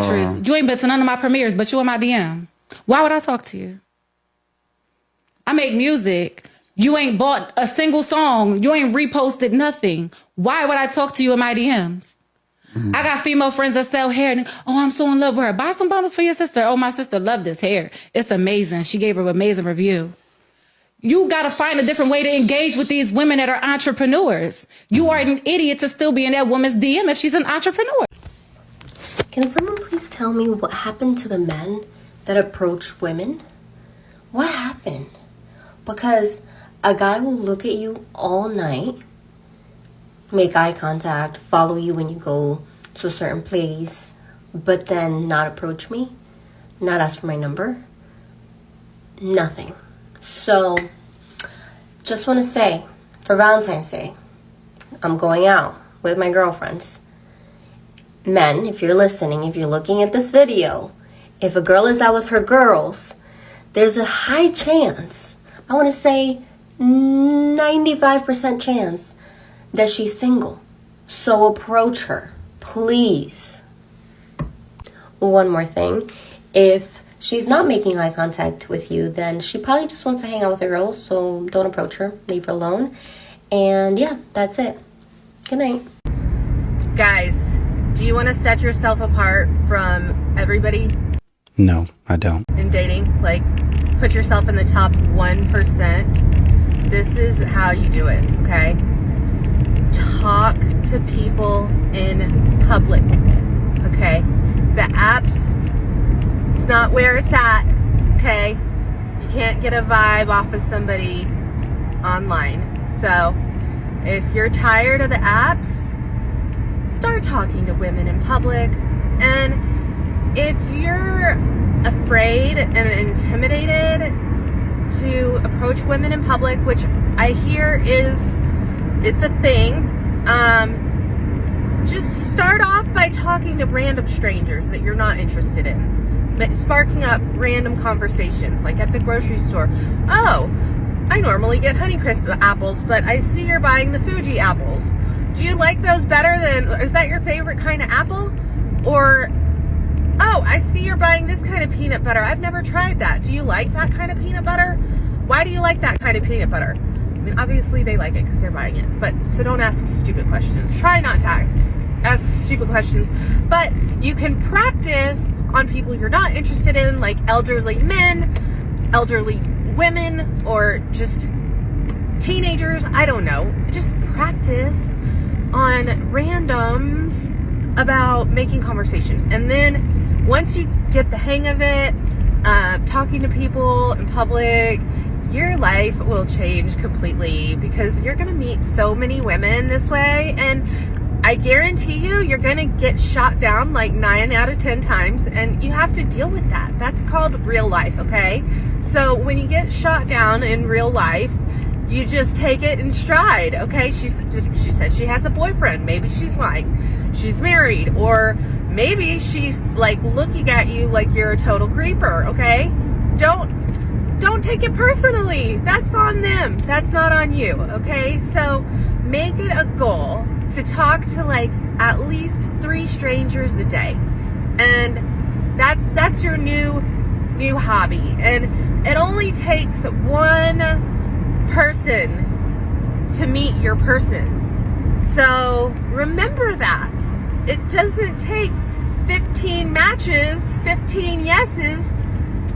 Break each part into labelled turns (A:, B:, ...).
A: actress. You ain't been to none of my premieres, but you in my DM. Why would I talk to you? I make music. You ain't bought a single song. You ain't reposted nothing. Why would I talk to you in my DMs? I got female friends that sell hair. And, oh, I'm so in love with her. Buy some bundles for your sister. Oh, my sister loved this hair. It's amazing. She gave her an amazing review. You got to find a different way to engage with these women that are entrepreneurs. You are an idiot to still be in that woman's DM if she's an entrepreneur.
B: Can someone please tell me what happened to the men that approached women? What happened? Because a guy will look at you all night, make eye contact, follow you when you go to a certain place, but then not approach me, not ask for my number, nothing. So, just want to say, for Valentine's Day, I'm going out with my girlfriends. Men, if you're listening, if you're looking at this video, if a girl is out with her girls, there's a high chance, I want to say 95% chance that she's single. So approach her, please. One more thing, if she's not making eye contact with you, then she probably just wants to hang out with her girls, so don't approach her, leave her alone. And yeah, that's it. Good night.
C: Guys, do you want to set yourself apart from everybody?
D: No, I don't.
C: In dating, like, put yourself in the top 1%. This is how you do it, okay? Talk to people in public, okay? The apps, it's not where it's at, okay? You can't get a vibe off of somebody online. So, if you're tired of the apps, start talking to women in public. And if you're afraid and intimidated to approach women in public, which I hear it's a thing, just start off by talking to random strangers that you're not interested in, but sparking up random conversations, like at the grocery store. Oh, I normally get Honeycrisp apples, but I see you're buying the Fuji apples. Do you like those better than, is that your favorite kind of apple? Or, oh, I see you're buying this kind of peanut butter. I've never tried that. Do you like that kind of peanut butter? Why do you like that kind of peanut butter? I mean, obviously they like it because they're buying it, but so don't ask stupid questions. Try not to ask stupid questions, but you can practice on people you're not interested in, like elderly men, elderly women, or just teenagers. I don't know. Just practice on randoms about making conversation. And then once you get the hang of it, talking to people in public, your life will change completely, because you're going to meet so many women this way, and I guarantee you, you're going to get shot down like 9 out of 10 times, and you have to deal with that. That's called real life, okay? So when you get shot down in real life, you just take it in stride, okay? She said she has a boyfriend. Maybe she's lying. She's married, or maybe she's like looking at you like you're a total creeper, okay? Don't take it personally. That's on them. That's not on you, okay? So make it a goal to talk to like at least 3 strangers a day. And that's your new hobby. And it only takes one person to meet your person. So remember that. It doesn't take 15 matches, 15 yeses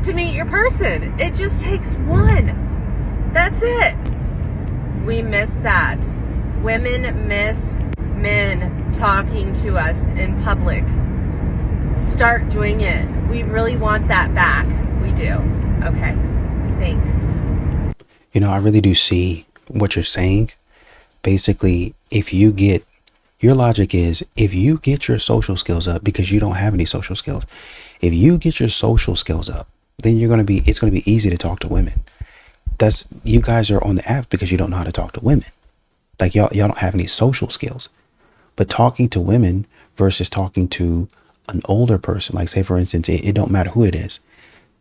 C: to meet your person. It just takes one. That's it. We miss that. Women miss men talking to us in public. Start doing it. We really want that back. We do. Okay. Thanks.
D: You know, I really do see what you're saying. Basically, your logic is, if you get your social skills up, because you don't have any social skills, if you get your social skills up, then it's going to be easy to talk to women. You guys are on the app because you don't know how to talk to women. Like y'all don't have any social skills. But talking to women versus talking to an older person, like say for instance, it don't matter who it is.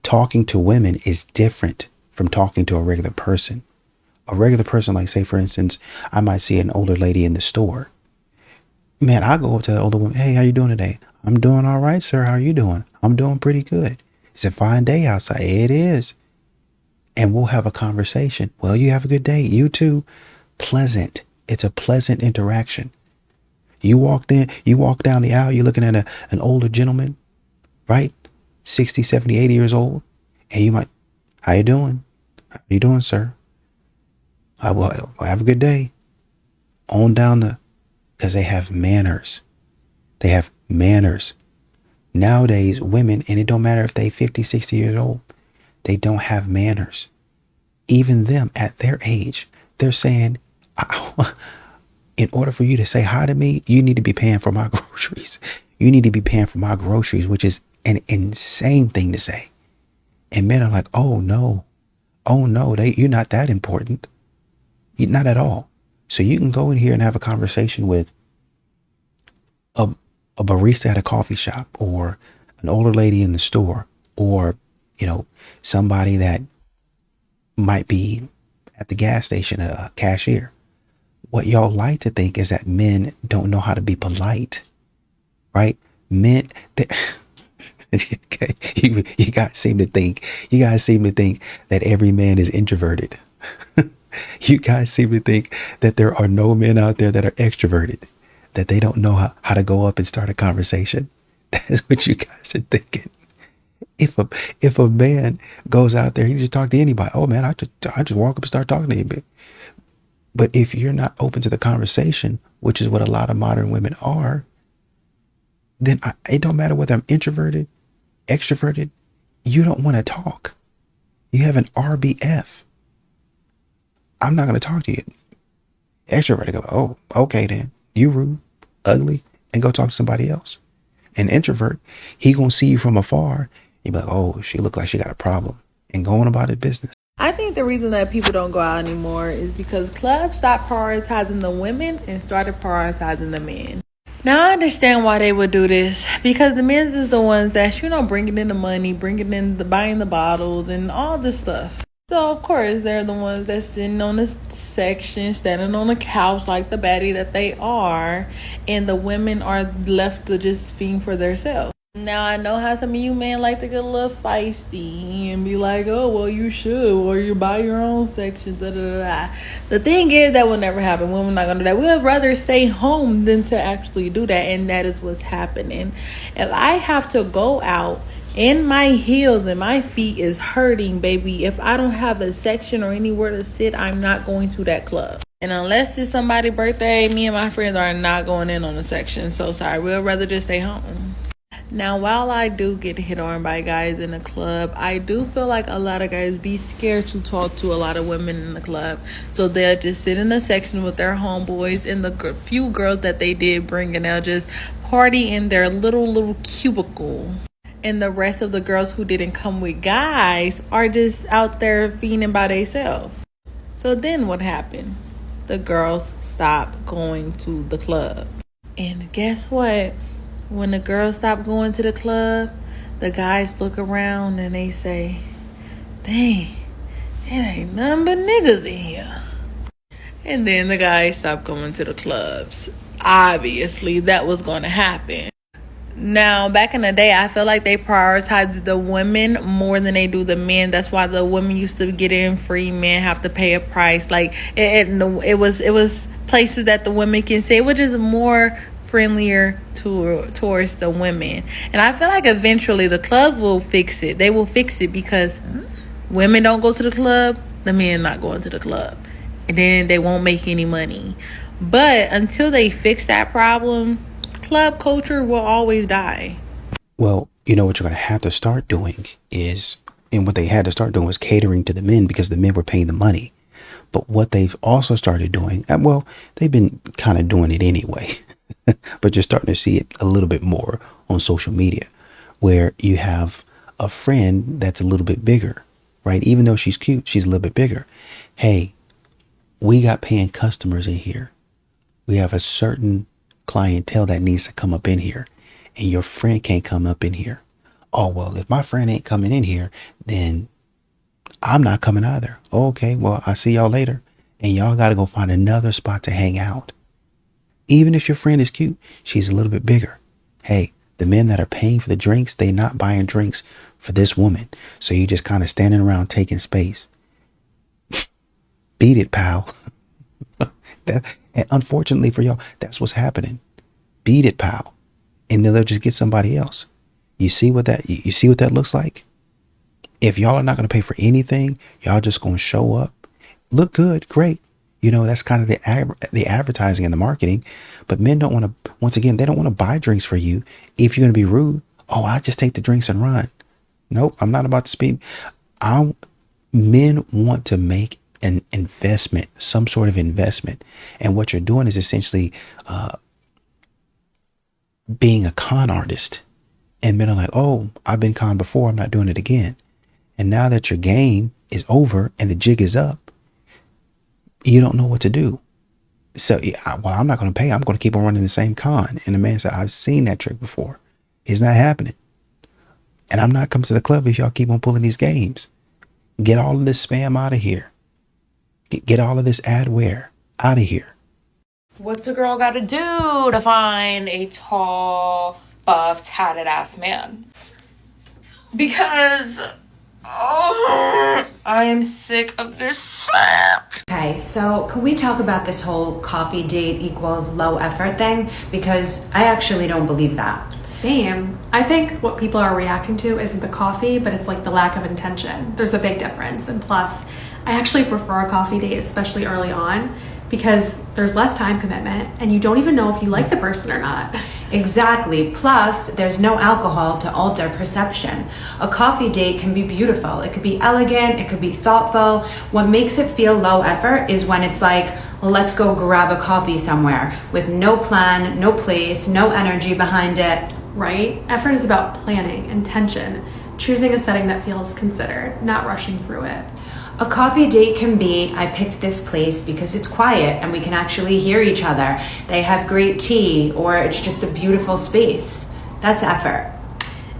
D: Talking to women is different from talking to a regular person. A regular person, like say for instance, I might see an older lady in the store. Man, I go up to the older woman. Hey, how you doing today? I'm doing all right, sir. How are you doing? I'm doing pretty good. It's a fine day outside. It is. And we'll have a conversation. Well, you have a good day. You too. Pleasant. It's a pleasant interaction. You walk down the aisle, you're looking at an older gentleman, right? 60, 70, 80 years old. And you might, how you doing? How you doing, sir? I will have a good day. On down because they have manners. They have manners. Nowadays, women, and it don't matter if they 50, 60 years old, they don't have manners. Even them at their age, they're saying, in order for you to say hi to me, you need to be paying for my groceries. You need to be paying for my groceries, which is an insane thing to say. And men are like, oh no, you're not that important. You're not at all. So you can go in here and have a conversation with a barista at a coffee shop, or an older lady in the store, or, somebody that might be at the gas station, a cashier. What y'all like to think is that men don't know how to be polite, right? Men, okay, you guys seem to think that every man is introverted. You guys seem to think that there are no men out there that are extroverted, that they don't know how to go up and start a conversation. That's what you guys are thinking. If a man goes out there, he just talk to anybody. Oh man, I just walk up and start talking to you. But if you're not open to the conversation, which is what a lot of modern women are, then it don't matter whether I'm introverted, extroverted. You don't want to talk. You have an RBF. I'm not going to talk to you. Extroverted go, oh, okay then. You rude, ugly, and go talk to somebody else. An introvert, he going to see you from afar. He be like, oh, she look like she got a problem, and go on about his business.
E: I think the reason that people don't go out anymore is because clubs stopped prioritizing the women and started prioritizing the men. Now, I understand why they would do this, because the men is the ones that, bringing in the money, bringing in buying the bottles and all this stuff. So, of course, they're the ones that's sitting on the section, standing on the couch like the baddie that they are, and the women are left to just fiend for themselves. Now, I know how some of you men like to get a little feisty and be like, oh, well, you should, or you buy your own section, da da da. The thing is, that will never happen. Women are not going to do that. We'd rather stay home than to actually do that, and that is what's happening. If I have to go out in my heels and my feet is hurting, baby, if I don't have a section or anywhere to sit, I'm not going to that club. And unless it's somebody's birthday, me and my friends are not going in on the section. So sorry, we'd rather just stay home. Now, while I do get hit on by guys in the club, I do feel like a lot of guys be scared to talk to a lot of women in the club. So they'll just sit in a section with their homeboys and the few girls that they did bring, and they'll just party in their little cubicle. And the rest of the girls who didn't come with guys are just out there fiending by themselves. So then what happened? The girls stopped going to the club. And guess what? When the girls stop going to the club, the guys look around and they say, dang, it ain't nothing but niggas in here. And then the guys stop going to the clubs. Obviously, that was going to happen. Now, back in the day, I feel like they prioritized the women more than they do the men. That's why the women used to get in free, men have to pay a price. Like, it was places that the women can say, which is more friendlier towards the women. And I feel like eventually the clubs will fix it. They will fix it because women don't go to the club, the men not going to the club, and then they won't make any money. But until they fix that problem, club culture will always die.
D: Well, what you're going to have to start doing is, and what they had to start doing was catering to the men, because the men were paying the money. But what they've also started doing, well, they've been kind of doing it anyway, but you're starting to see it a little bit more on social media, where you have a friend that's a little bit bigger, right? Even though she's cute, she's a little bit bigger. Hey, we got paying customers in here. We have a certain clientele that needs to come up in here, and your friend can't come up in here. Oh, well, if my friend ain't coming in here, then I'm not coming either. Okay, well, I'll see y'all later. And y'all got to go find another spot to hang out. Even if your friend is cute, she's a little bit bigger. Hey, the men that are paying for the drinks, they not buying drinks for this woman. So you just kind of standing around taking space. Beat it, pal. And unfortunately for y'all, that's what's happening. Beat it, pal. And then they'll just get somebody else. You see what that looks like? If y'all are not going to pay for anything, y'all just going to show up, look good, great. You know, that's kind of the advertising and the marketing. But men don't want to, once again, they don't want to buy drinks for you if you're going to be rude. Oh, I just take the drinks and run. Nope, I'm not about to speak. Men want to make an investment, some sort of investment. And what you're doing is essentially being a con artist. And men are like, oh, I've been con before, I'm not doing it again. And now that your game is over and the jig is up, you don't know what to do. So, well, I'm not going to pay. I'm going to keep on running the same con. And the man said, I've seen that trick before. It's not happening. And I'm not coming to the club if y'all keep on pulling these games. Get all of this spam out of here. Get all of this adware out of here.
F: What's a girl got to do to find a tall, buff, tatted ass man? Because I am sick of this shit.
G: Okay, so can we talk about this whole coffee date equals low effort thing? Because I actually don't believe that.
H: Same. I think what people are reacting to isn't the coffee, but it's like the lack of intention. There's a big difference. And plus, I actually prefer a coffee date, especially early on, because there's less time commitment and you don't even know if you like the person or not.
G: Exactly. Plus, there's no alcohol to alter perception. A coffee date can be beautiful. It could be elegant. It could be thoughtful. What makes it feel low effort is when it's like, let's go grab a coffee somewhere with no plan, no place, no energy behind it.
H: Right? Effort is about planning, intention, choosing a setting that feels considered, not rushing through it.
G: A coffee date can be, I picked this place because it's quiet and we can actually hear each other. They have great tea, or it's just a beautiful space. That's effort.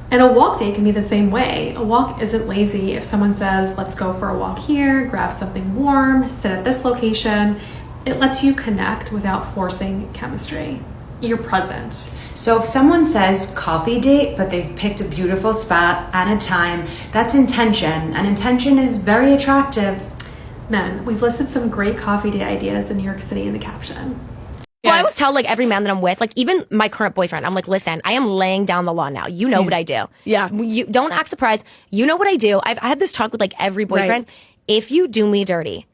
H: And a walk date can be the same way. A walk isn't lazy. If someone says, let's go for a walk here, grab something warm, sit at this location, it lets you connect without forcing chemistry. You're present.
G: So if someone says coffee date, but they've picked a beautiful spot at a time, that's intention, and intention is very attractive.
H: Men, we've listed some great coffee date ideas in New York City in the caption.
B: Well, I always tell like every man that I'm with, like even my current boyfriend, I'm like, listen, I am laying down the law now. You know what I do.
C: Yeah.
B: You don't act surprised. You know what I do. I had this talk with like every boyfriend. Right. If you do me dirty,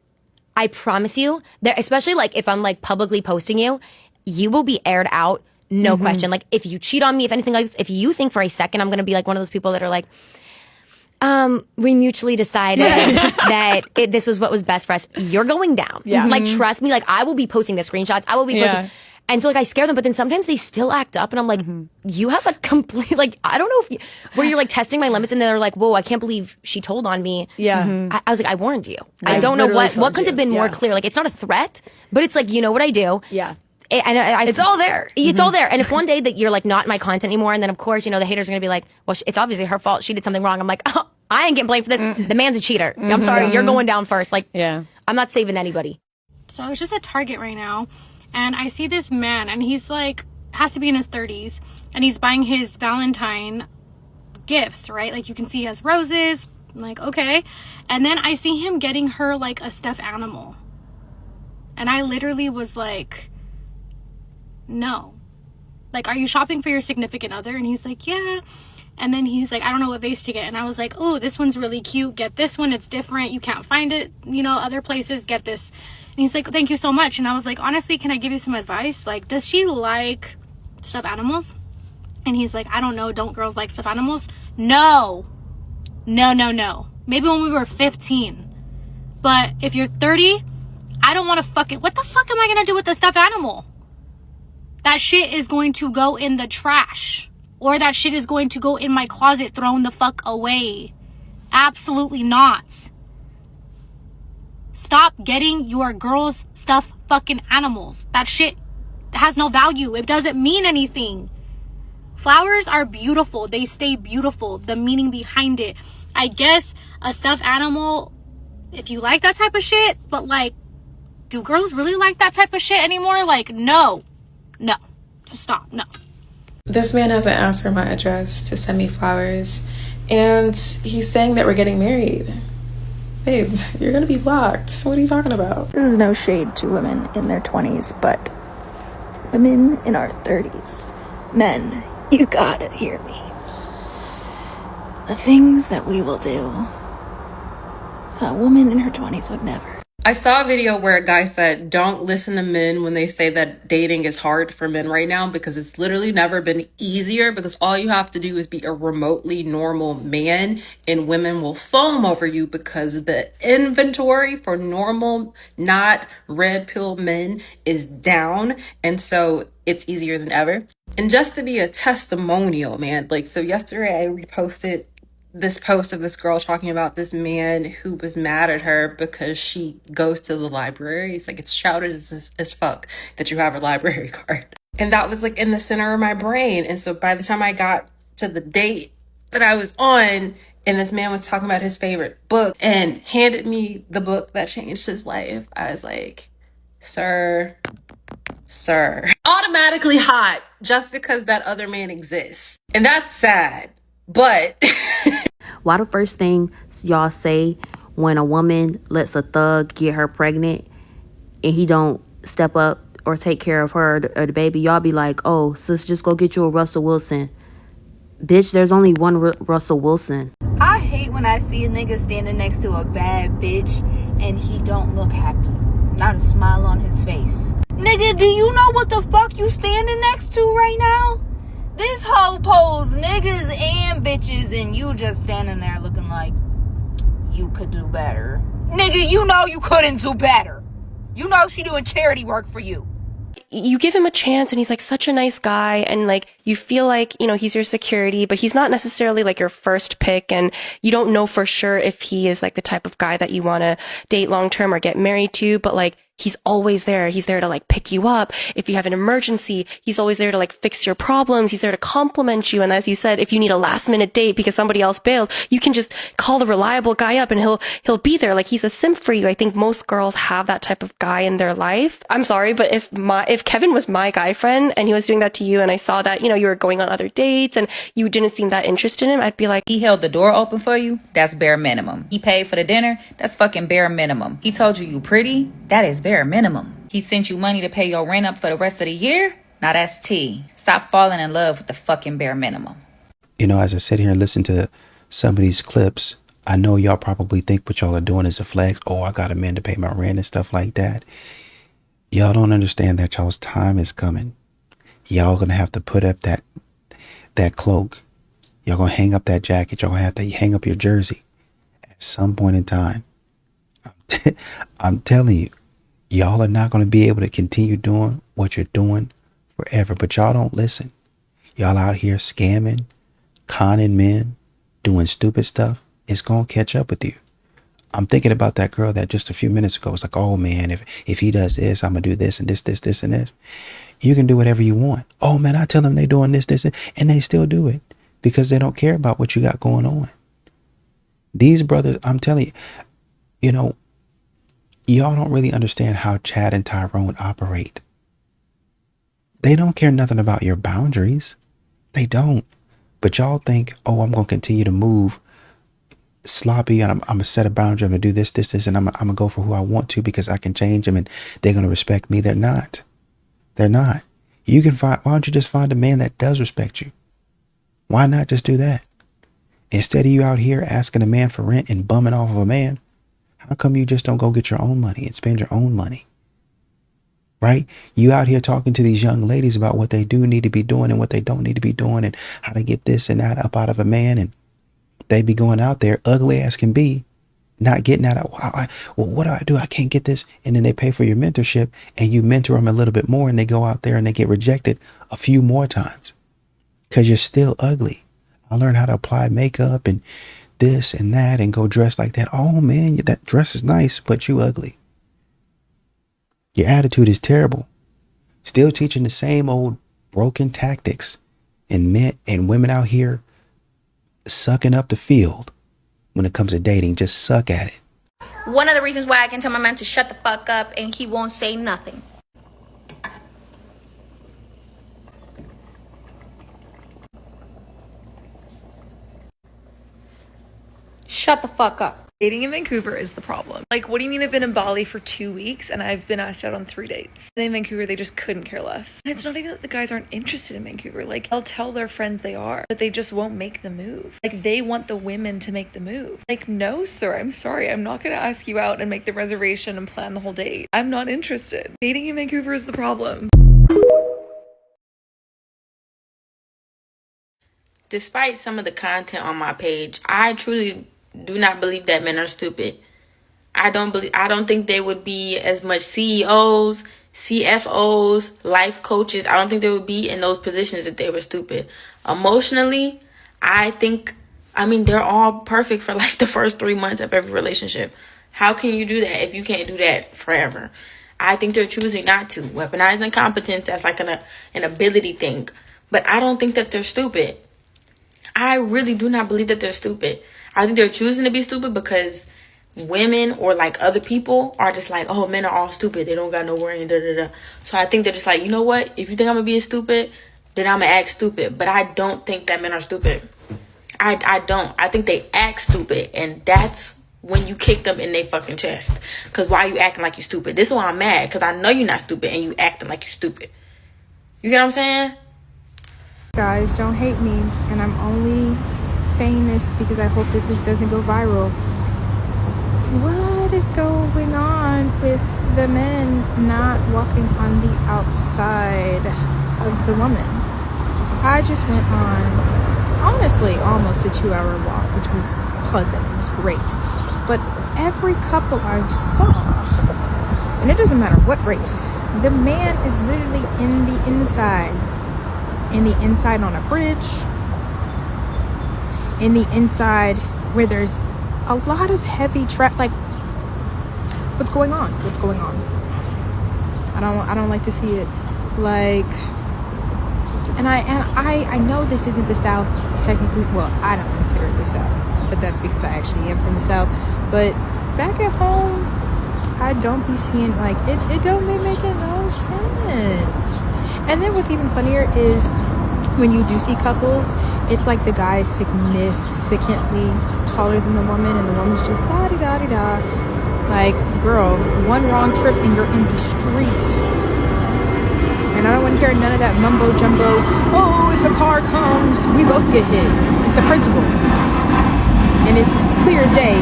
B: I promise you that, especially like if I'm like publicly posting you, you will be aired out. No question. Like if you cheat on me, if anything like this, if you think for a second I'm going to be like one of those people that are like, we mutually decided that this was what was best for us, you're going down. Yeah. Like trust me, like I will be posting the screenshots. I will be posting. And so like I scare them, but then sometimes they still act up and I'm like, you have a complete, like, I don't know if where you're like testing my limits and they're like, whoa, I can't believe she told on me. Yeah. I was like, I warned you. I don't know what could have been more clear. Like it's not a threat, but it's like, you know what I do. Yeah. And it's all there. It's all there. And if one day that you're like not in my content anymore, and then of course, you know, the haters are going to be like, well, it's obviously her fault. She did something wrong. I'm like, oh, I ain't getting blamed for this. The man's a cheater. I'm sorry. You're going down first. Like, I'm not saving anybody.
I: So I was just at Target right now and I see this man and he's like, has to be in his 30s and he's buying his Valentine gifts, right? Like you can see he has roses. I'm like, okay. And then I see him getting her like a stuffed animal. And I literally was like, no. Like, are you shopping for your significant other? And he's like, yeah. And then he's like, I don't know what vase to get. And I was like, oh, this one's really cute. Get this one. It's different. You can't find it, you know, other places. Get this. And he's like, thank you so much. And I was like, honestly, can I give you some advice? Like, does she like stuffed animals? And he's like, I don't know. Don't girls like stuffed animals? No. No. Maybe when we were 15. But if you're 30, I don't want to fucking... What the fuck am I going to do with the stuffed animal? That shit is going to go in the trash. Or that shit is going to go in my closet thrown the fuck away. Absolutely not. Stop getting your girls stuffed fucking animals. That shit has no value. It doesn't mean anything. Flowers are beautiful. They stay beautiful. The meaning behind it. I guess a stuffed animal, if you like that type of shit, but like, do girls really like that type of shit anymore? Like, no. No. Just stop. No.
J: This man hasn't asked for my address to send me flowers, and he's saying that we're getting married. Babe, you're gonna be blocked. What are you talking about?
K: This is no shade to women in their 20s, but women in our 30s, men, you gotta hear me. The things that we will do, a woman in her 20s would never.
C: I saw a video where a guy said, don't listen to men when they say that dating is hard for men right now, because it's literally never been easier, because all you have to do is be a remotely normal man and women will foam over you, because the inventory for normal, not red pill men is down. And so it's easier than ever. And just to be a testimonial, man, like, so yesterday I reposted this post of this girl talking about this man who was mad at her because she goes to the library. It's like, it's shouted as fuck that you have a library card. And that was like in the center of my brain. And so by the time I got to the date that I was on, and this man was talking about his favorite book and handed me the book that changed his life, I was like, sir, automatically hot just because that other man exists. And that's sad. But
L: why the first thing y'all say when a woman lets a thug get her pregnant and he don't step up or take care of her or the baby, y'all be like, oh, sis, just go get you a Russell Wilson. Bitch, there's only one Russell Wilson.
M: I hate when I see a nigga standing next to a bad bitch and he don't look happy. Not a smile on his face. Nigga, do you know what the fuck you standing next to right now? This hoe pose niggas and bitches, and you just standing there looking like you could do better. Nigga, you know you couldn't do better. You know she doing charity work for you.
N: You give him a chance and he's like such a nice guy, and like you feel like, you know, he's your security, but he's not necessarily like your first pick, and you don't know for sure if he is like the type of guy that you want to date long term or get married to, but like he's always there. He's there to like pick you up. If you have an emergency, he's always there to like fix your problems. He's there to compliment you. And as you said, if you need a last minute date because somebody else bailed, you can just call the reliable guy up and he'll be there. Like, he's a simp for you. I think most girls have that type of guy in their life. I'm sorry, but if Kevin was my guy friend and he was doing that to you, and I saw that, you know, you were going on other dates and you didn't seem that interested in him, I'd be like,
O: he held the door open for you, that's bare minimum. He paid for the dinner, that's fucking bare minimum. He told you pretty, that is bare minimum. He sent you money to pay your rent up for the rest of the year, now that's T. Stop falling in love with the fucking bare minimum.
D: You know, as I sit here and listen to some of these clips, I know y'all probably think what y'all are doing is a flex. Oh, I got a man to pay my rent and stuff like that. Y'all don't understand that y'all's time is coming. Y'all gonna have to put up that cloak. Y'all gonna hang up that jacket. Y'all gonna have to hang up your jersey at some point in time. I'm telling you, y'all are not gonna be able to continue doing what you're doing forever. But y'all don't listen. Y'all out here scamming, conning men, doing stupid stuff. It's gonna catch up with you. I'm thinking about that girl that just a few minutes ago was like, oh man, if he does this, I'm gonna do this and this and this. You can do whatever you want. Oh man, I tell them they doing this, and they still do it because they don't care about what you got going on. These brothers, I'm telling you, you know, y'all don't really understand how Chad and Tyrone operate. They don't care nothing about your boundaries. They don't. But y'all think, oh, I'm going to continue to move sloppy, and I'm going to set a boundary. I'm going to do this, and I'm going to go for who I want to because I can change them and they're going to respect me. They're not. They're not. You can find, why don't you just find a man that does respect you? Why not just do that? Instead of you out here asking a man for rent and bumming off of a man, how come you just don't go get your own money and spend your own money? Right? You out here talking to these young ladies about what they do need to be doing and what they don't need to be doing and how to get this and that up out of a man, and they be going out there ugly as can be, not getting out of, well, what do? I can't get this. And then they pay for your mentorship and you mentor them a little bit more, and they go out there and they get rejected a few more times because you're still ugly. I learned how to apply makeup and this and that and go dress like that. Oh man, that dress is nice, but you ugly. Your attitude is terrible. Still teaching the same old broken tactics, and men and women out here sucking up the field when it comes to dating. Just suck at it.
P: One of the reasons why I can tell my man to shut the fuck up and he won't say nothing.
M: Shut the fuck up.
Q: Dating in Vancouver is the problem. Like, what do you mean I've been in Bali for 2 weeks and I've been asked out on 3 dates? And in Vancouver, they just couldn't care less. And it's not even that the guys aren't interested in Vancouver. Like, they'll tell their friends they are, but they just won't make the move. Like, they want the women to make the move. Like, no, sir, I'm sorry. I'm not going to ask you out and make the reservation and plan the whole date. I'm not interested. Dating in Vancouver is the problem.
R: Despite some of the content on my page, I truly do not believe that men are stupid. I don't think they would be as much CEOs, CFOs, life coaches. I don't think they would be in those positions if they were stupid. Emotionally, they're all perfect for like the first 3 months of every relationship. How can you do that if you can't do that forever? I think they're choosing not to. Weaponize incompetence, that's like an ability thing. But I don't think that they're stupid. I really do not believe that they're stupid. I think they're choosing to be stupid because women or like other people are just like, oh, men are all stupid. They don't got no worry, So I think they're just like, you know what? If you think I'm going to be stupid, then I'm going to act stupid. But I don't think that men are stupid. I don't. I think they act stupid. And that's when you kick them in their fucking chest. Because why are you acting like you stupid? This is why I'm mad. Because I know you're not stupid and you acting like you stupid. You get what I'm saying?
S: Guys, don't hate me. And I'm only saying this because I hope that this doesn't go viral. What is going on with the men not walking on the outside of the woman? I just went on, honestly, almost a 2-hour walk, which was pleasant. It was great. But every couple I saw, and it doesn't matter what race, the man is literally in the inside on a bridge, in the inside where there's a lot of heavy like, what's going on? I don't like to see it. Like, and I know this isn't the South technically. Well, I don't consider it the South, but that's because I actually am from the South. But back at home, I don't be seeing, like, it don't be making no sense. And then what's even funnier is when you do see couples, it's like the guy is significantly taller than the woman, and the woman's just la-di-da-di-da. Like, girl, one wrong trip and you're in the street. And I don't want to hear none of that mumbo jumbo, oh, if a car comes, we both get hit. It's the principle. And it's clear as day,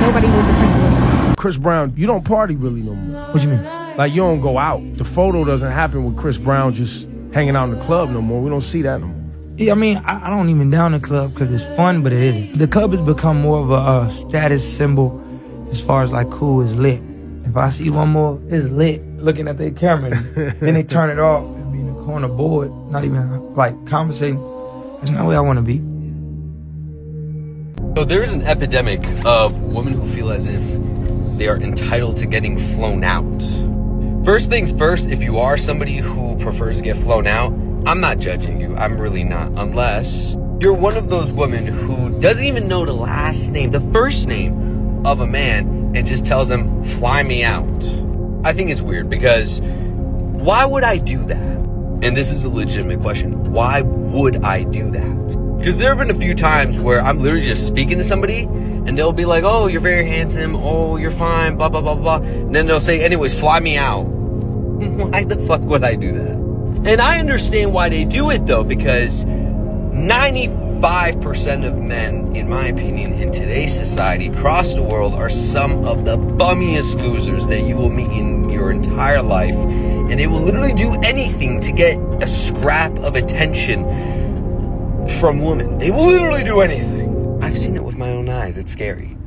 S: nobody knows the principle anymore.
T: Chris Brown, you don't party really no more. What you mean? Like, you don't go out. The photo doesn't happen with Chris Brown just hanging out in the club no more. We don't see that no more.
U: Yeah, I mean, I don't even down the club because it's fun, but it isn't. The club has become more of a status symbol as far as, like, cool is lit. If I see one more, it's lit, looking at their camera, then they turn it off and be in the corner bored, not even, like, conversating. That's not where I want to be.
V: So there is an epidemic of women who feel as if they are entitled to getting flown out. First things first, if you are somebody who prefers to get flown out, I'm not judging you. I'm really not. Unless you're one of those women who doesn't even know the last name, the first name of a man, and just tells him, fly me out. I think it's weird because why would I do that? And this is a legitimate question. Why would I do that? Because there have been a few times where I'm literally just speaking to somebody and they'll be like, oh, you're very handsome. Oh, you're fine, blah, blah, blah, blah. And then they'll say, anyways, fly me out. Why the fuck would I do that? And I understand why they do it, though, because 95% of men, in my opinion, in today's society, across the world, are some of the bummiest losers that you will meet in your entire life. And they will literally do anything to get a scrap of attention from women. They will literally do anything. I've seen it with my own eyes. It's scary.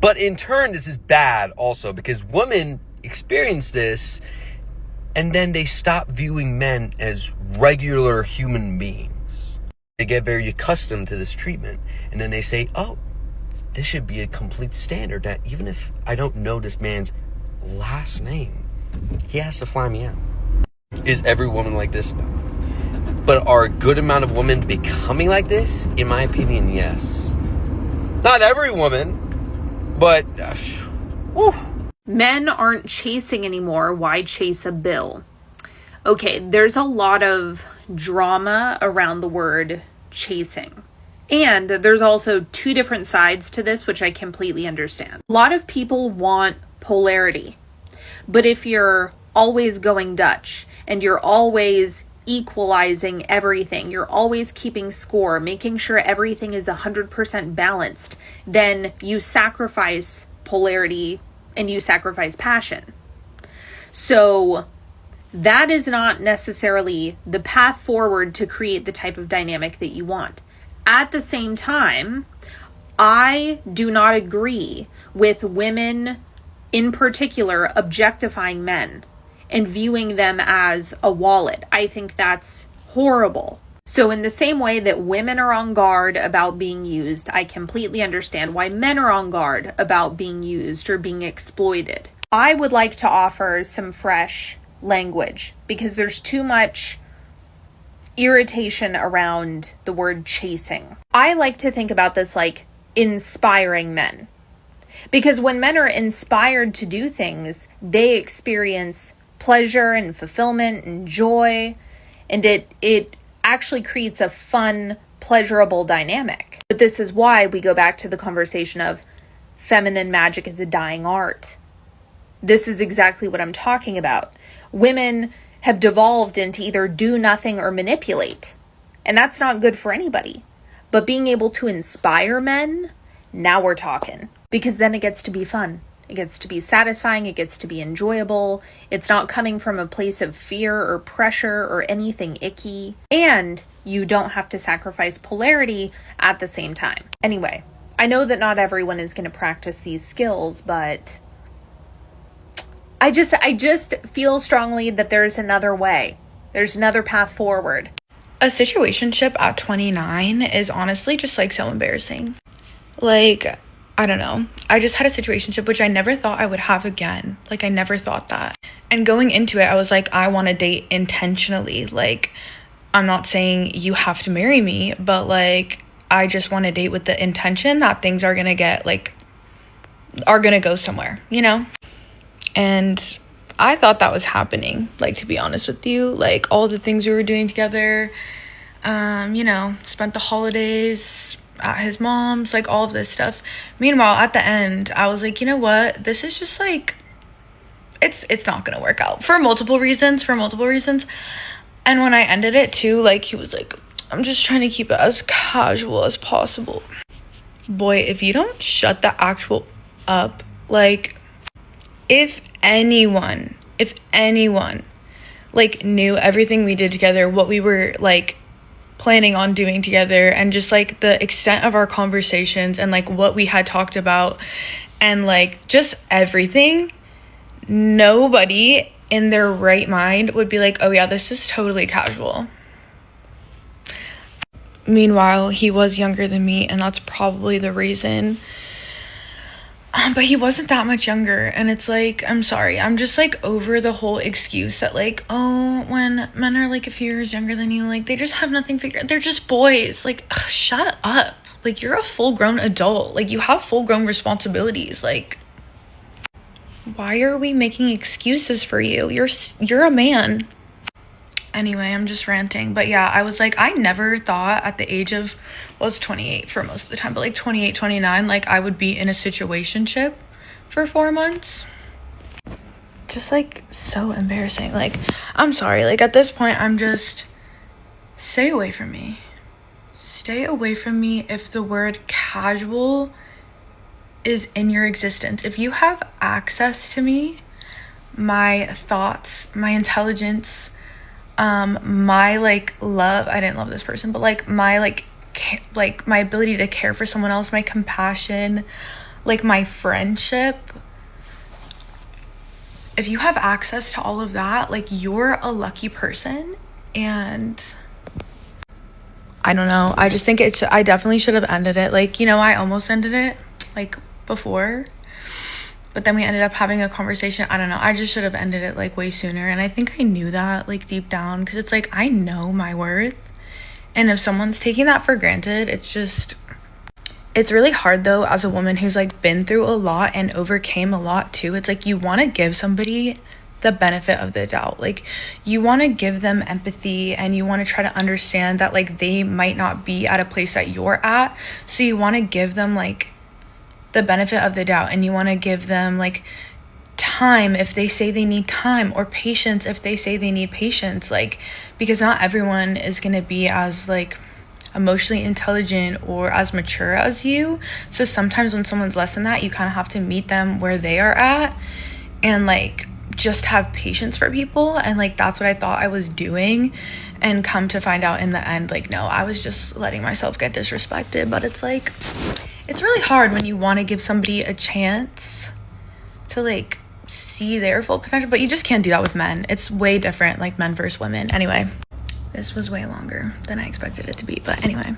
V: But in turn, this is bad also because women experience this and then they stop viewing men as regular human beings. They get very accustomed to this treatment. And then they say, oh, this should be a complete standard that even if I don't know this man's last name, he has to fly me out. Is every woman like this? No. But are a good amount of women becoming like this? In my opinion, yes. Not every woman, but whew.
F: Men aren't chasing anymore. Why chase a bill? Okay, there's a lot of drama around the word chasing.
C: And there's also two different sides to this, which I completely understand. A lot of people want polarity, but if you're always going Dutch and you're always equalizing everything, you're always keeping score, making sure everything is 100% balanced, then you sacrifice polarity and you sacrifice passion. So that is not necessarily the path forward to create the type of dynamic that you want. At the same time, I do not agree with women in particular objectifying men and viewing them as a wallet. I think that's horrible. So in the same way that women are on guard about being used, I completely understand why men are on guard about being used or being exploited. I would like to offer some fresh language because there's too much irritation around the word chasing. I like to think about this like inspiring men. Because when men are inspired to do things, they experience pleasure and fulfillment and joy, and it actually creates a fun, pleasurable dynamic. But this is why we go back to the conversation of feminine magic is a dying art. This is exactly what I'm talking about. Women have devolved into either do nothing or manipulate. And that's not good for anybody. But being able to inspire men, now we're talking. Because then it gets to be fun. It gets to be satisfying. It gets to be enjoyable. It's not coming from a place of fear or pressure or anything icky. And you don't have to sacrifice polarity at the same time. Anyway, I know that not everyone is going to practice these skills, but I just feel strongly that there's another way. There's another path forward.
A: A situationship at 29 is honestly just like so embarrassing. Like, I don't know. I just had a situationship which I never thought I would have again. Like, I never thought that. And going into it, I was like, I want to date intentionally. Like, I'm not saying you have to marry me, but like, I just want to date with the intention that things are going to get like, are going to go somewhere, you know? And I thought that was happening, like, to be honest with you, like all the things we were doing together, you know, spent the holidays at his mom's, like all of this stuff. Meanwhile, at the end, I was like, you know what? This is just like, it's not gonna work out for multiple reasons. And when I ended it too, like, he was like, I'm just trying to keep it as casual as possible. Boy, if you don't shut the actual up, like, if anyone like knew everything we did together, what we were like planning on doing together, and just like the extent of our conversations and like what we had talked about and like just everything, nobody in their right mind would be like, oh yeah, this is totally casual. Meanwhile, he was younger than me, and that's probably the reason. But he wasn't that much younger, and it's like, I'm sorry, I'm just like over the whole excuse that like, oh, when men are like a few years younger than you, like they just have nothing figured, they're just boys. Like, ugh, shut up. Like, you're a full-grown adult, like you have full-grown responsibilities. Like, why are we making excuses for you? You're a man. Anyway, I'm just ranting. But yeah, I was like, I never thought at the age of, well, I was 28 for most of the time, but like 28, 29, like I would be in a situationship for 4 months. Just like so embarrassing. Like, I'm sorry. Like, at this point, I'm just, stay away from me. Stay away from me if the word casual is in your existence. If you have access to me, my thoughts, my intelligence, my like love, I didn't love this person, but like my like my ability to care for someone else, my compassion, like my friendship, if you have access to all of that, like you're a lucky person. And I don't know, I just think I definitely should have ended it. Like, you know, I almost ended it like before, but then we ended up having a conversation. I don't know, I just should have ended it like way sooner. And I think I knew that like deep down, because it's like, I know my worth, and if someone's taking that for granted, it's really hard though, as a woman who's like been through a lot and overcame a lot too. It's like, you want to give somebody the benefit of the doubt. Like, you want to give them empathy and you want to try to understand that like they might not be at a place that you're at, so you want to give them like the benefit of the doubt, and you want to give them like time if they say they need time, or patience if they say they need patience, like, because not everyone is going to be as like emotionally intelligent or as mature as you. So sometimes when someone's less than that, you kind of have to meet them where they are at and like just have patience for people. And like that's what I thought I was doing, and come to find out in the end, like, no, I was just letting myself get disrespected. But it's like, it's really hard when you want to give somebody a chance to like see their full potential, but you just can't do that with men. It's way different, like men versus women. Anyway, this was way longer than I expected it to be, but anyway,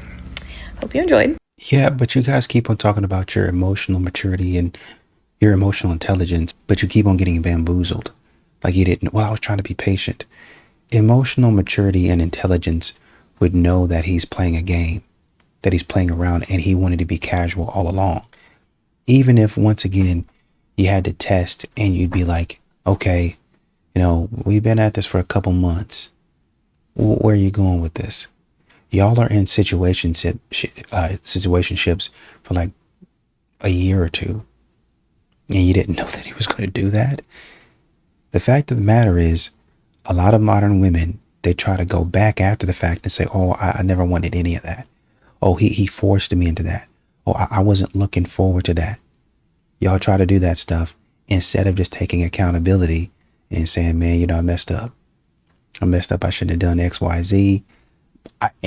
A: hope you enjoyed.
D: Yeah, but you guys keep on talking about your emotional maturity and your emotional intelligence, but you keep on getting bamboozled. Like you didn't, well, I was trying to be patient. Emotional maturity and intelligence would know that he's playing a game, that he's playing around, and he wanted to be casual all along. Even if, once again, you had to test and you'd be like, okay, you know, we've been at this for a couple months. Where are you going with this? Y'all are in situationships for like a year or two, and you didn't know that he was going to do that. The fact of the matter is, a lot of modern women, they try to go back after the fact and say, oh, I never wanted any of that. Oh, he forced me into that. Oh, I wasn't looking forward to that. Y'all try to do that stuff instead of just taking accountability and saying, man, you know, I messed up. I shouldn't have done X, Y, Z.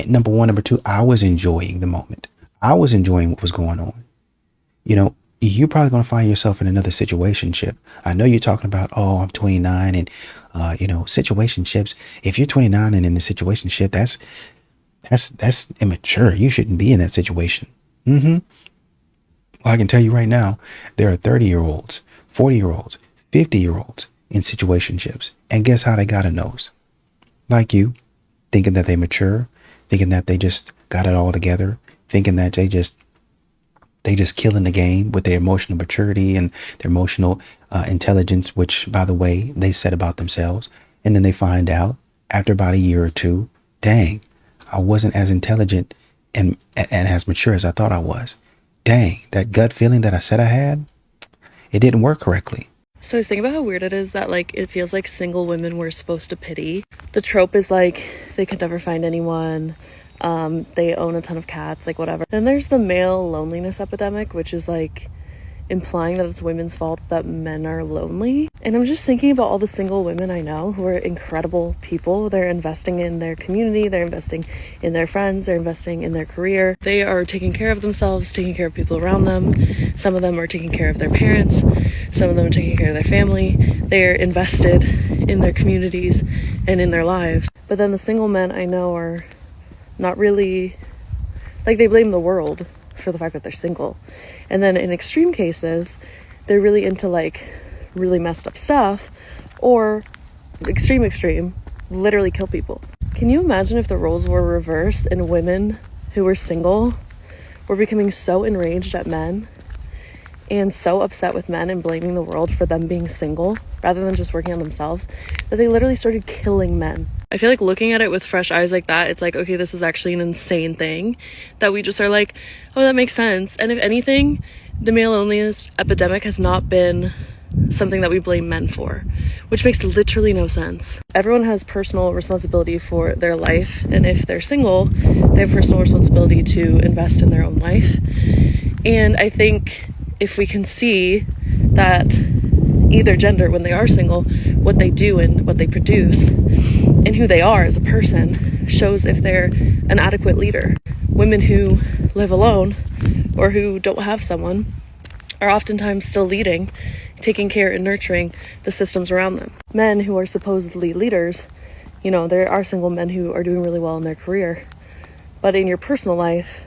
D: Number one. Number two, I was enjoying the moment. I was enjoying what was going on. You know, you're probably going to find yourself in another situationship. I know you're talking about, oh, I'm 29 and, you know, situationships. If you're 29 and in a situationship, that's immature. You shouldn't be in that situation. Well, I can tell you right now, there are 30-year-olds, 40-year-olds, 50-year-olds in situationships. And guess how they got a nose? Like you, thinking that they mature, thinking that they just got it all together, thinking that they just killing the game with their emotional maturity and their emotional intelligence, which, by the way, they said about themselves. And then they find out after about a year or two, dang, I wasn't as intelligent and as mature as I thought I was. Dang, that gut feeling that I said I had, it didn't work correctly.
E: So I was thinking about how weird it is that like it feels like single women we're supposed to pity. The trope is like they could never find anyone, they own a ton of cats, like whatever. Then there's the male loneliness epidemic, which is like implying that it's women's fault that men are lonely. And I'm just thinking about all the single women I know who are incredible people. They're investing in their community, they're investing in their friends, they're investing in their career. They are taking care of themselves, taking care of people around them. Some of them are taking care of their parents, some of them are taking care of their family. They're invested in their communities and in their lives. But then the single men I know are not really, like, they blame the world for the fact that they're single. And then in extreme cases, they're really into like really messed up stuff, or extreme, literally kill people. Can you imagine if the roles were reversed and women who were single were becoming so enraged at men and so upset with men and blaming the world for them being single rather than just working on themselves, that they literally started killing men? I feel like looking at it with fresh eyes like that, it's like, okay, this is actually an insane thing that we just are like, oh, that makes sense. And if anything, the male loneliness epidemic has not been something that we blame men for, which makes literally no sense. Everyone has personal responsibility for their life, and if they're single, they have personal responsibility to invest in their own life. And I think if we can see that either gender, when they are single, what they do and what they produce and who they are as a person shows if they're an adequate leader. Women who live alone or who don't have someone are oftentimes still leading, taking care and nurturing the systems around them. Men who are supposedly leaders, you know, there are single men who are doing really well in their career. But in your personal life,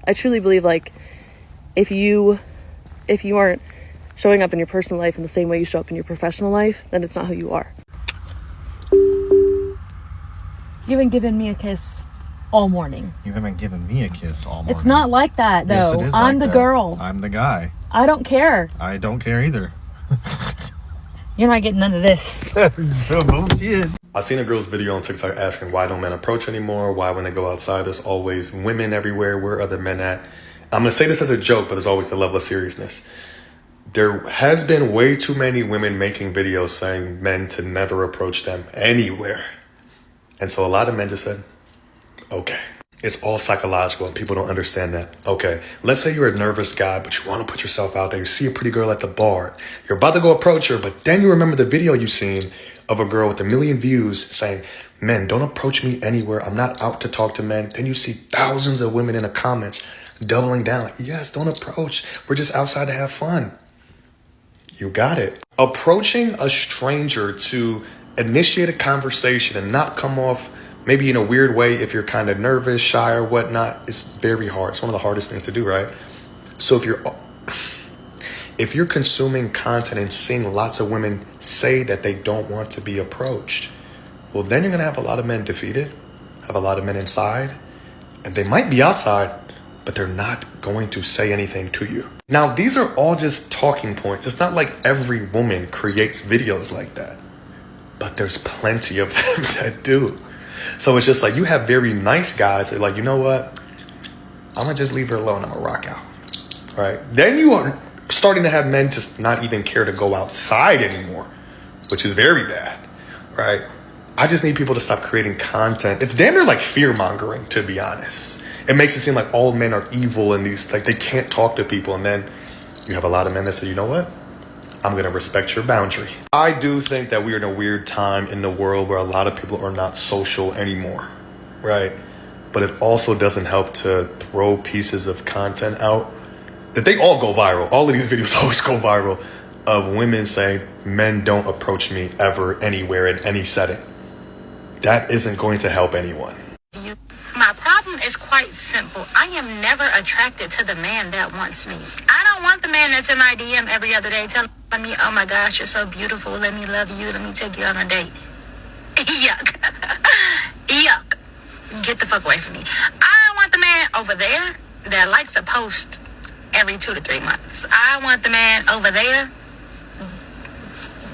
E: I truly believe, like, if you aren't showing up in your personal life in the same way you show up in your professional life, then it's not who you are.
G: You haven't given me a kiss all morning.
W: You haven't given me a kiss all morning.
G: It's not like that, though.
W: Yes, it is.
G: I'm
W: like
G: the
W: that.
G: girl.
W: I'm the guy.
G: I don't care.
W: I don't care either.
G: You're not getting none of this.
B: I seen a girl's video on TikTok asking why don't men approach anymore? Why when they go outside there's always women everywhere? Where are other men at? I'm gonna say this as a joke, but there's always a level of seriousness. There has been way too many women making videos saying men to never approach them anywhere. And so a lot of men just said, okay. It's all psychological and people don't understand that. Okay, let's say you're a nervous guy, but you want to put yourself out there. You see a pretty girl at the bar. You're about to go approach her, but then you remember the video you seen of a girl with 1 million views saying, men, don't approach me anywhere. I'm not out to talk to men. Then you see thousands of women in the comments doubling down. Like, yes, don't approach. We're just outside to have fun. You got it. Approaching a stranger to initiate a conversation and not come off maybe in a weird way if you're kind of nervous, shy or whatnot, is very hard. It's one of the hardest things to do, right? So if you're consuming content and seeing lots of women say that they don't want to be approached, well, then you're going to have a lot of men defeated, have a lot of men inside, and they might be outside, but they're not going to say anything to you. Now, these are all just talking points. It's not like every woman creates videos like that, but there's plenty of them that do. So it's just like you have very nice guys that are like, you know what? I'm going to just leave her alone. I'm going to rock out. Right? Then you are starting to have men just not even care to go outside anymore, which is very bad. Right? I just need people to stop creating content. It's damn near like fear mongering, to be honest. It makes it seem like all men are evil and these, like they can't talk to people. And then you have a lot of men that say, you know what? I'm going to respect your boundary. I do think that we're in a weird time in the world where a lot of people are not social anymore, right? But it also doesn't help to throw pieces of content out that they all go viral. All of these videos always go viral of women saying, men don't approach me ever, anywhere, in any setting. That isn't going to help anyone.
H: My problem is quite simple. I am never attracted to the man that wants me. I don't want the man that's in my DM every other day telling me, oh my gosh, you're so beautiful. Let me love you. Let me take you on a date. Yuck. Yuck. Get the fuck away from me. I want the man over there that likes a post every 2 to 3 months. I want the man over there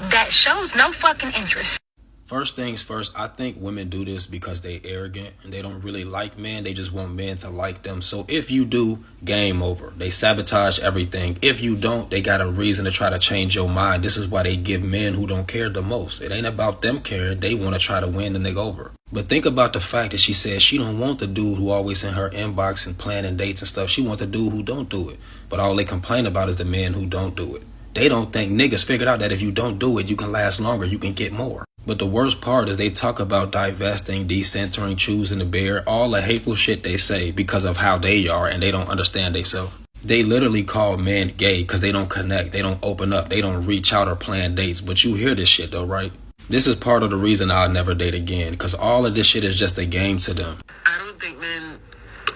H: that shows no fucking interest.
I: First things first, I think women do this because they arrogant and they don't really like men. They just want men to like them. So if you do, game over. They sabotage everything. If you don't, they got a reason to try to change your mind. This is why they give men who don't care the most. It ain't about them caring. They want to try to win the nigga over. But think about the fact that she said she don't want the dude who always in her inbox and planning dates and stuff. She want the dude who don't do it. But all they complain about is the men who don't do it. They don't think niggas figured out that if you don't do it, you can last longer, you can get more. But the worst part is they talk about divesting, decentering, choosing to bear, all the hateful shit they say because of how they are and they don't understand themselves. They literally call men gay because they don't connect, they don't open up, they don't reach out or plan dates. But you hear this shit though, right? This is part of the reason I'll never date again, because all of this shit is just a game to them.
X: I don't think men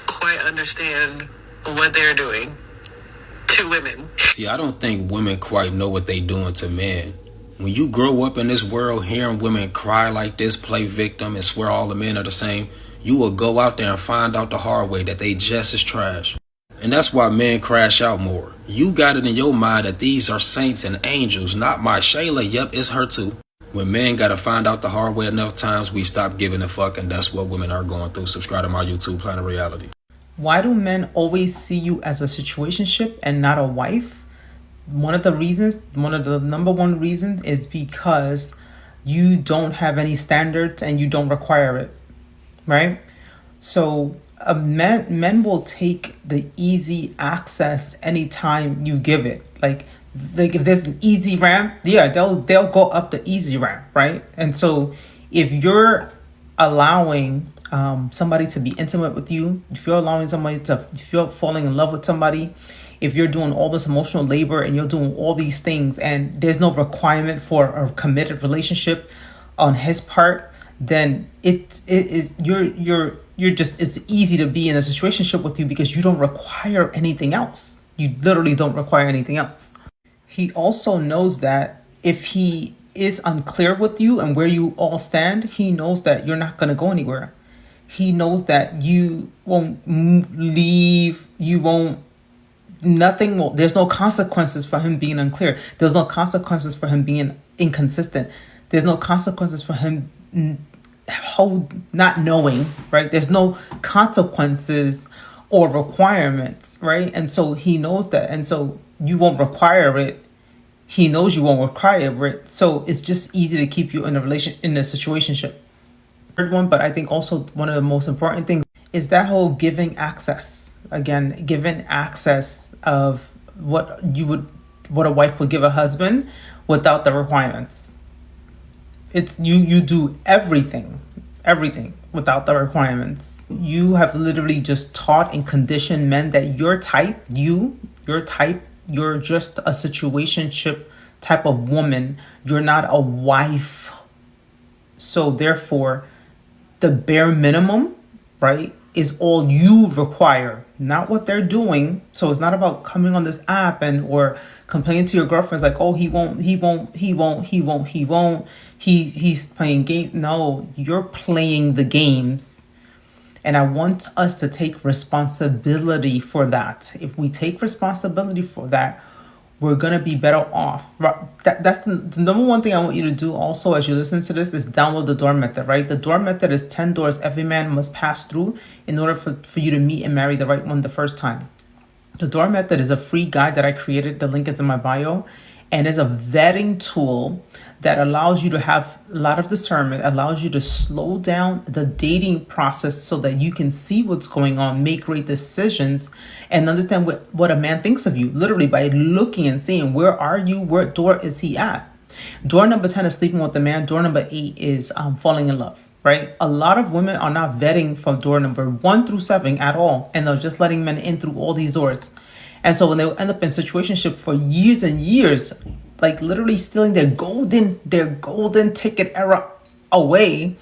X: quite understand what they're doing to women.
I: See, I don't think women quite know what they doing to men. When you grow up in this world hearing women cry like this, play victim, and swear all the men are the same, you will go out there and find out the hard way that they just as trash. And that's why men crash out more. You got it in your mind that these are saints and angels, not my Shayla. Yep, it's her too. When men gotta find out the hard way enough times, we stop giving a fuck, and that's what women are going through. Subscribe to my YouTube, Planet Reality.
Y: Why do men always see you as a situationship and not a wife? One of the number one reasons is because you don't have any standards and you don't require it, right? So men will take the easy access anytime you give it. Like if there's an easy ramp, yeah, they'll go up the easy ramp, right? And so if you're allowing somebody to be intimate with you, if you're allowing somebody to, if you're falling in love with somebody, if you're doing all this emotional labor and you're doing all these things and there's no requirement for a committed relationship on his part, then it's easy to be in a situationship with you because you don't require anything else. You literally don't require anything else. He also knows that if he is unclear with you and where you all stand, he knows that you're not going to go anywhere. He knows that you won't leave, there's no consequences for him being unclear. There's no consequences for him being inconsistent. There's no consequences for him not knowing, right? There's no consequences or requirements, right? And so he knows that. And so you won't require it. He knows you won't require it. So it's just easy to keep you in a situationship. Third one, but I think also one of the most important things is that whole giving access. Again, giving access of what a wife would give a husband without the requirements. It's you do everything without the requirements. You have literally just taught and conditioned men that you're just a situationship type of woman. You're not a wife. So therefore, the bare minimum, right, is all you require, not what they're doing. So it's not about coming on this app or complaining to your girlfriends like, oh, he's playing games. No, you're playing the games. And I want us to take responsibility for that. If we take responsibility for that, we're going to be better off. That's the number one thing I want you to do also as you listen to this is download the door method, right? The door method is 10 doors every man must pass through in order for you to meet and marry the right one the first time. The door method is a free guide that I created. The link is in my bio. And is a vetting tool that allows you to have a lot of discernment, allows you to slow down the dating process so that you can see what's going on, make great decisions, and understand what a man thinks of you, literally by looking and seeing where are you, what door is he at. Door number 10 is sleeping with the man. Door number 8 is falling in love, right? A lot of women are not vetting from door number 1 through 7 at all, and they're just letting men in through all these doors. And so when they end up in situationship for years and years, like literally stealing their golden ticket era away,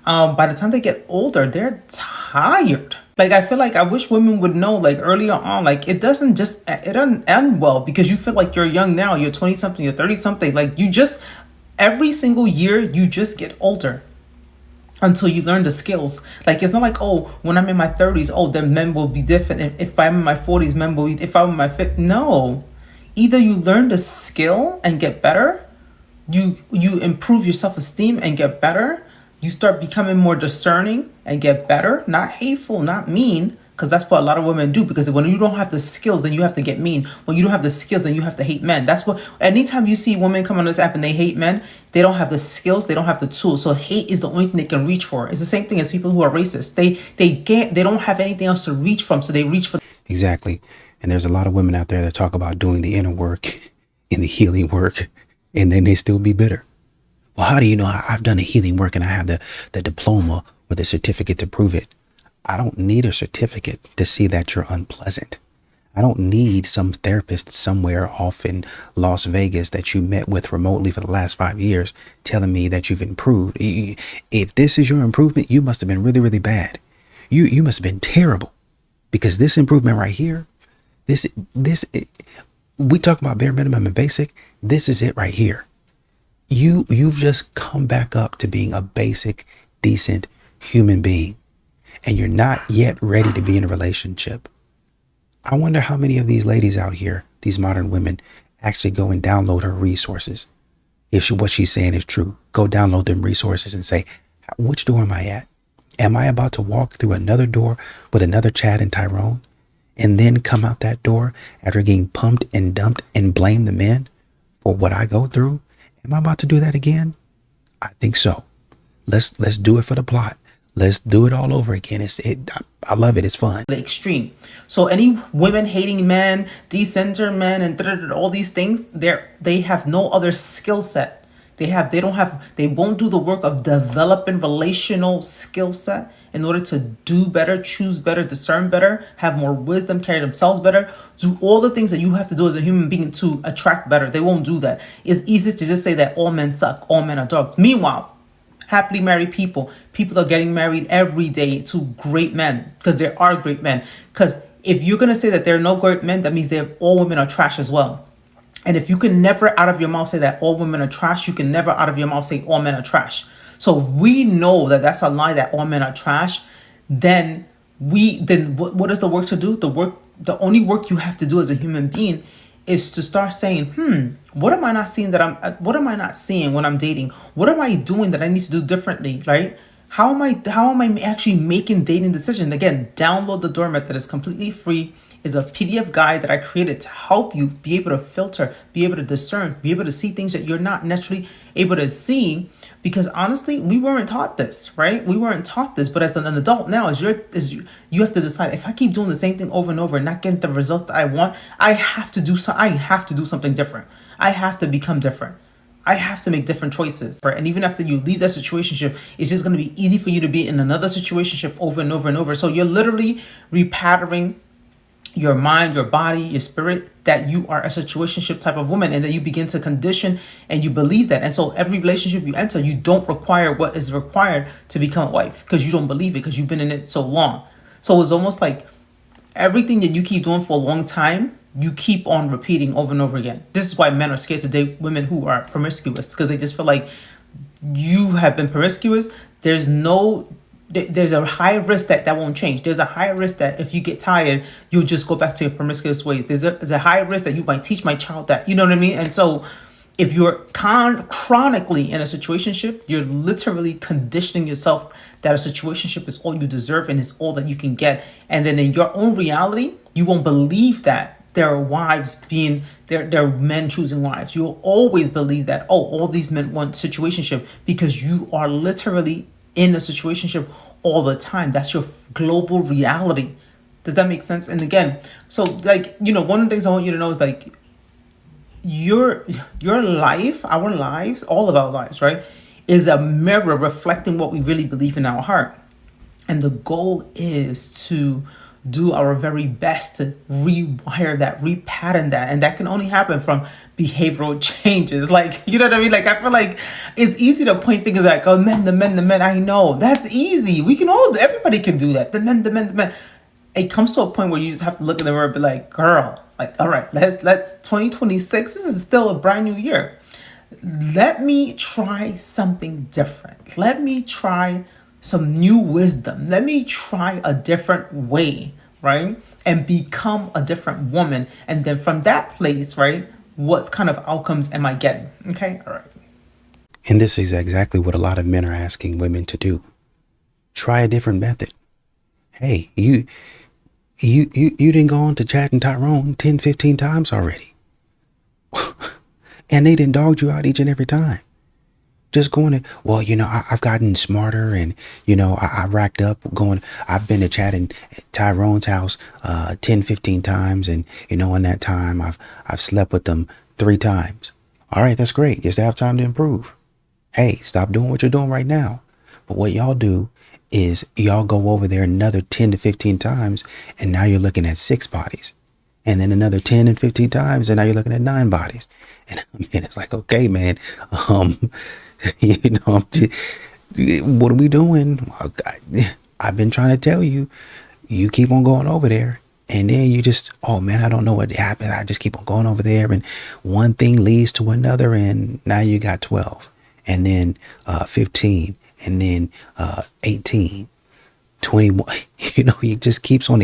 Y: by the time they get older, they're tired. Like, I feel like I wish women would know, like, earlier on, like, it doesn't end well because you feel like you're young now, you're 20 something, you're 30 something. Like, every single year, you just get older until you learn the skills. Like, it's not like, oh, when I'm in my 30s, oh, then men will be different. And if I'm in my 40s, men will be, if I'm in my 50s, no. Either you learn the skill and get better, you improve your self-esteem and get better, you start becoming more discerning and get better, not hateful, not mean, because that's what a lot of women do. Because when you don't have the skills, then you have to get mean. When you don't have the skills, then you have to hate men. That's what, anytime you see women come on this app and they hate men, they don't have the skills, they don't have the tools. So hate is the only thing they can reach for. It's the same thing as people who are racist. They don't have anything else to reach from, so they reach for.
D: Exactly. And there's a lot of women out there that talk about doing the inner work and the healing work, and then they still be bitter. Well, how do you know I've done the healing work and I have the diploma or the certificate to prove it? I don't need a certificate to see that you're unpleasant. I don't need some therapist somewhere off in Las Vegas that you met with remotely for the last 5 years telling me that you've improved. If this is your improvement, you must have been really, really bad. You must have been terrible, because this improvement right here, we talk about bare minimum and basic. This is it right here. You've just come back up to being a basic, decent human being, and you're not yet ready to be in a relationship. I wonder how many of these ladies out here, these modern women, actually go and download her resources. If what she's saying is true, go download them resources and say, which door am I at? Am I about to walk through another door with another Chad and Tyrone, and then come out that door after getting pumped and dumped and blame the men for what I go through? Am I about to do that again? I think so. Let's do it for the plot. Let's do it all over again. I love it. It's fun.
Y: The extreme. So any women hating men, decenter men, and all these things, they have no other skill set. They won't do the work of developing relational skill set in order to do better, choose better, discern better, have more wisdom, carry themselves better, do all the things that you have to do as a human being to attract better. They won't do that. It's easy to just say that all men suck, all men are dogs. Meanwhile, happily married people are getting married every day to great men, because there are great men. Because if you're going to say that there are no great men, that means all women are trash as well. And if you can never out of your mouth say that all women are trash, you can never out of your mouth say all men are trash. So if we know that that's a lie, that all men are trash, then what is the work to do? The only work you have to do as a human being is to start saying, what am I not seeing what am I not seeing when I'm dating? What am I doing that I need to do differently, right? How am I actually making dating decisions? Again, download the Door Method. It's completely free. It's a PDF guide that I created to help you be able to filter, be able to discern, be able to see things that you're not naturally able to see. Because honestly, we weren't taught this, right? We weren't taught this. But as an adult now, you have to decide, if I keep doing the same thing over and over and not getting the results that I want, I have to do something different. I have to become different. I have to make different choices, right? And even after you leave that situationship, it's just going to be easy for you to be in another situationship over and over and over. So you're literally repattering your mind, your body, your spirit, that you are a situationship type of woman, and then you begin to condition and you believe that. And so every relationship you enter, you don't require what is required to become a wife, because you don't believe it, because you've been in it so long. So it's almost like everything that you keep doing for a long time, you keep on repeating over and over again. This is why men are scared to date women who are promiscuous, because they just feel like you have been promiscuous. There's a high risk that won't change. There's a high risk that if you get tired, you'll just go back to your promiscuous ways. There's a high risk that you might teach my child that. You know what I mean? And so if you're chronically in a situationship, you're literally conditioning yourself that a situationship is all you deserve and it's all that you can get. And then in your own reality, you won't believe that there are there are men choosing wives. You'll always believe that, all these men want situationship, because you are literally in a situationship all the time. That's your global reality. Does that make sense? And again, so one of the things I want you to know is your life, our lives, all of our lives, right, is a mirror reflecting what we really believe in our heart. And the goal is to do our very best to rewire that, repattern that. And that can only happen from behavioral changes. You know what I mean? I feel like it's easy to point fingers at, the men. I know that's easy. Everybody can do that. The men. It comes to a point where you just have to look in the mirror and be like, girl, all right, let 2026, this is still a brand new year. Let me try something different. Let me try some new wisdom. Let me try a different way, right? And become a different woman. And then from that place, right, what kind of outcomes am I getting? Okay, all right.
D: And this is exactly what a lot of men are asking women to do. Try a different method. Hey, you didn't go on to Chad and Tyrone 10, 15 times already. And they didn't dogged you out each and every time. Just going to, I've gotten smarter, and, I racked up I've been to Chad and Tyrone's house 10, 15 times. And, in that time, I've slept with them 3 times. All right, that's great. Just have time to improve. Hey, stop doing what you're doing right now. But what y'all do is y'all go over there another 10 to 15 times, and now you're looking at 6 bodies. And then another 10 and 15 times, and now you're looking at 9 bodies. And it's like, okay, man, what are we doing? I've been trying to tell you, you keep on going over there. And then you just, oh man, I don't know what happened. I just keep on going over there, and one thing leads to another, and now you got 12, and then 15, and then 18, 21. It just keeps on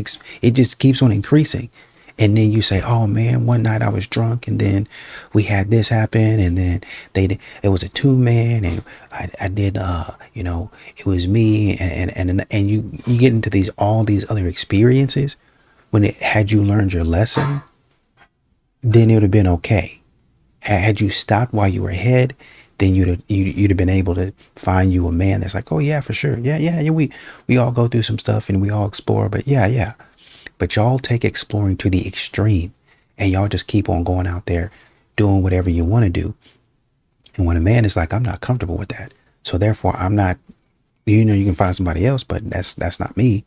D: increasing. And then you say, oh man, one night I was drunk, and then we had this happen, and then it was a 2-man, and I did, it was me, and you get into all these other experiences. Had you learned your lesson, then it would have been okay. Had you stopped while you were ahead, then you'd have been able to find you a man that's like, oh yeah, for sure, yeah, we all go through some stuff and we all explore, but yeah. But y'all take exploring to the extreme, and y'all just keep on going out there doing whatever you want to do. And when a man is like, I'm not comfortable with that, so therefore I'm not, you can find somebody else, but that's not me.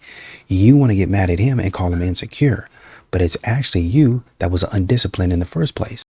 D: You want to get mad at him and call him insecure, but it's actually you that was undisciplined in the first place.